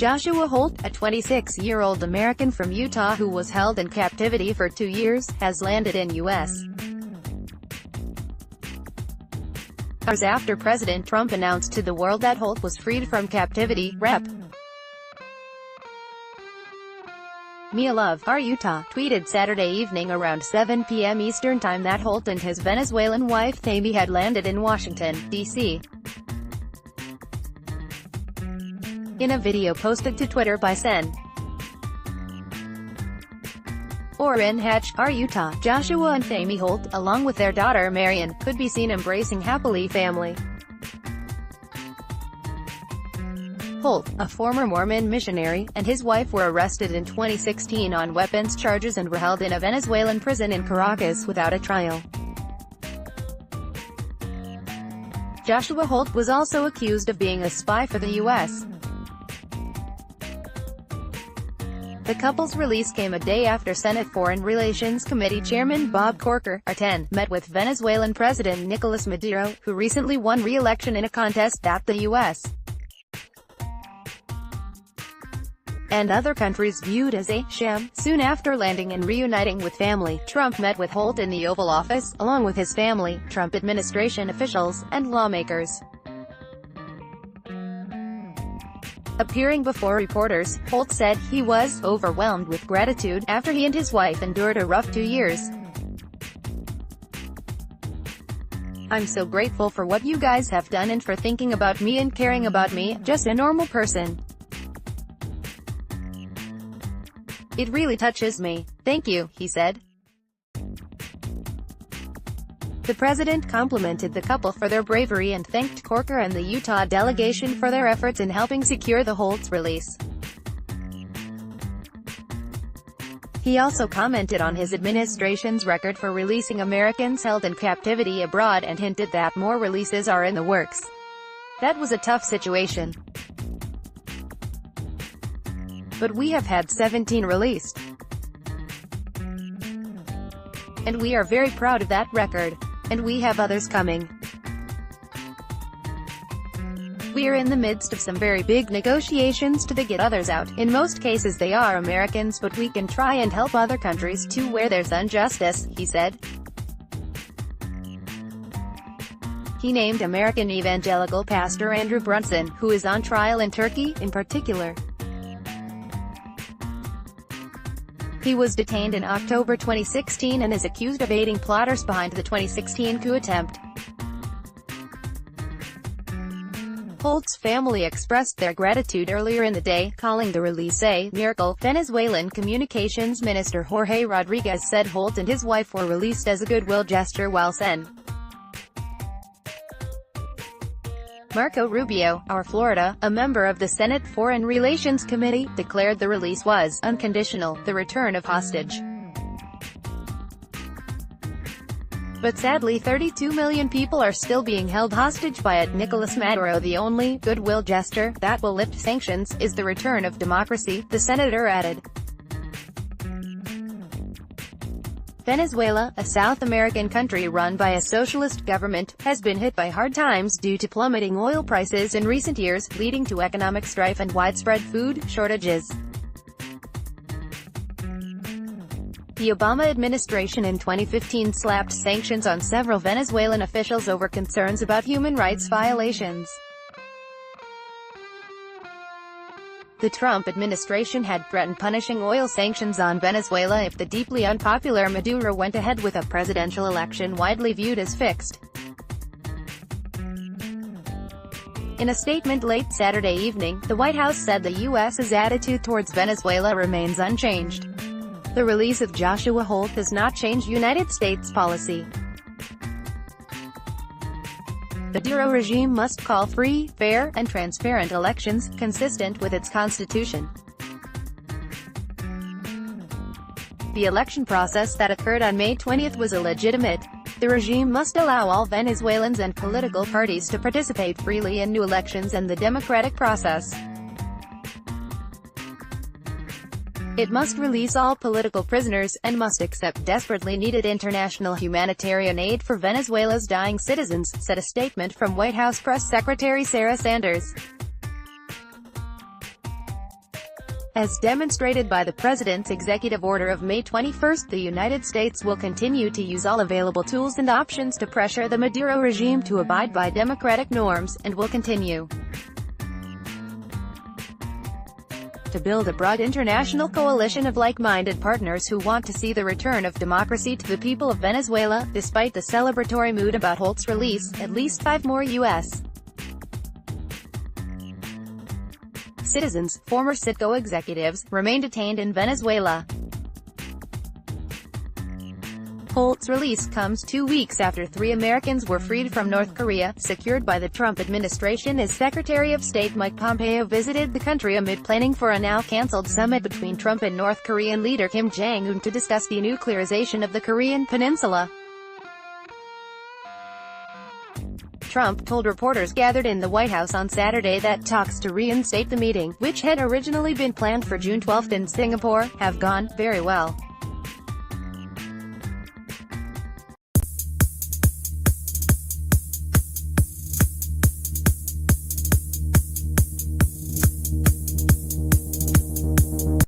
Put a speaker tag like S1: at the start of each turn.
S1: Joshua Holt, a 26-year-old American from Utah who was held in captivity for 2 years, has landed in U.S. hours after President Trump announced to the world that Holt was freed from captivity. Rep. Mia Love, our Utah, tweeted Saturday evening around 7 p.m. Eastern Time that Holt and his Venezuelan wife Tammy had landed in Washington, D.C. In a video posted to Twitter by Sen. Orrin Hatch, our Utah, Joshua and Tammy Holt, along with their daughter Marion, could be seen embracing happily family. Holt, a former Mormon missionary, and his wife were arrested in 2016 on weapons charges and were held in a Venezuelan prison in Caracas without a trial. Joshua Holt was also accused of being a spy for the U.S. The couple's release came a day after Senate Foreign Relations Committee Chairman Bob Corker, R10, met with Venezuelan President Nicolas Maduro, who recently won re-election in a contest that the U.S. and other countries viewed as a sham. Soon after landing and reuniting with family, Trump met with Holt in the Oval Office, along with his family, Trump administration officials, and lawmakers. Appearing before reporters, Holt said he was overwhelmed with gratitude after he and his wife endured a rough 2 years. "I'm so grateful for what you guys have done and for thinking about me and caring about me, just a normal person. It really touches me. Thank you," he said. The president complimented the couple for their bravery and thanked Corker and the Utah delegation for their efforts in helping secure the Holt's release. He also commented on his administration's record for releasing Americans held in captivity abroad and hinted that more releases are in the works. "That was a tough situation. But we have had 17 released. And we are very proud of that record. And we have others coming. We are in the midst of some very big negotiations to get others out. In most cases they are Americans, but we can try and help other countries too where there's injustice," he said. He named American evangelical pastor Andrew Brunson, who is on trial in Turkey, in particular. He was detained in October 2016 and is accused of aiding plotters behind the 2016 coup attempt. Holt's family expressed their gratitude earlier in the day, calling the release a miracle. Venezuelan Communications Minister Jorge Rodriguez said Holt and his wife were released as a goodwill gesture, while Sen. Marco Rubio, our Florida, a member of the Senate Foreign Relations Committee, declared the release was unconditional, the return of hostage. But sadly 32 million people are still being held hostage by Nicolas Maduro. The only goodwill gesture that will lift sanctions is the return of democracy, the senator added. Venezuela, a South American country run by a socialist government, has been hit by hard times due to plummeting oil prices in recent years, leading to economic strife and widespread food shortages. The Obama administration in 2015 slapped sanctions on several Venezuelan officials over concerns about human rights violations. The Trump administration had threatened punishing oil sanctions on Venezuela if the deeply unpopular Maduro went ahead with a presidential election widely viewed as fixed. In a statement late Saturday evening, the White House said the U.S.'s attitude towards Venezuela remains unchanged. The release of Joshua Holt has not changed United States policy. The Maduro regime must call free, fair, and transparent elections, consistent with its constitution. The election process that occurred on May 20 was illegitimate. The regime must allow all Venezuelans and political parties to participate freely in new elections and the democratic process. It must release all political prisoners, and must accept desperately needed international humanitarian aid for Venezuela's dying citizens, said a statement from White House Press Secretary Sarah Sanders. As demonstrated by the President's executive order of May 21, the United States will continue to use all available tools and options to pressure the Maduro regime to abide by democratic norms, and will continue to build a broad international coalition of like-minded partners who want to see the return of democracy to the people of Venezuela. Despite the celebratory mood about Holt's release, at least 5 more U.S. citizens, former Citgo executives, remain detained in Venezuela. Holt's release comes 2 weeks after 3 Americans were freed from North Korea, secured by the Trump administration as Secretary of State Mike Pompeo visited the country amid planning for a now-cancelled summit between Trump and North Korean leader Kim Jong-un to discuss denuclearization of the Korean peninsula. Trump told reporters gathered in the White House on Saturday that talks to reinstate the meeting, which had originally been planned for June 12 in Singapore, have gone very well.